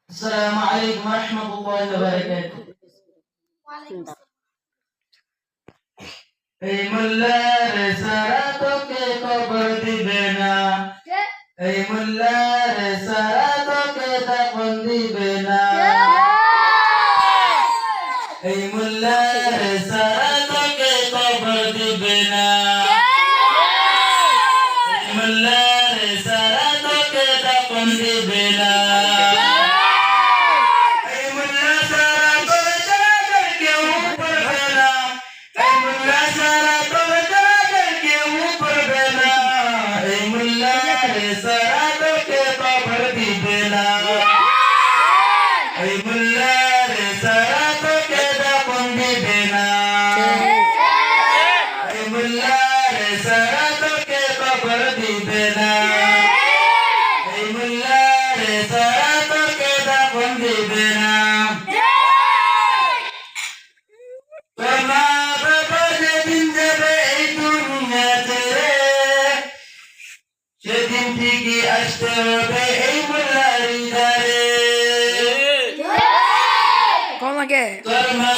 আসসালামু আলাইকুম ওয়া রাহমাতুল্লাহি ওয়া বারাকাতুহু। এই মোল্লার সারা তোকে কবর দিবে না, এই মোল্লার সারা তোকে দাফন দিবে না, এই মোল্লার সারা তোকে কবর দিবে না, এই মোল্লার সারা তোকে দাফন দিবে না। सारा के कबर दिबे ना, ऐ मुल्ला रे सारा के दाफन दिबे ना, ऐ मुल्ला रे सारा के कबर दिबे ना, ऐ मुल्ला रे सारा के दाफन दिबे ना। तोमा बाबा जेदिन जाबे এই দুনিয়াতে সেদিন ঠিকই আসতে হবে এই মোল্লার ইদারে। কম লাগে তোর মা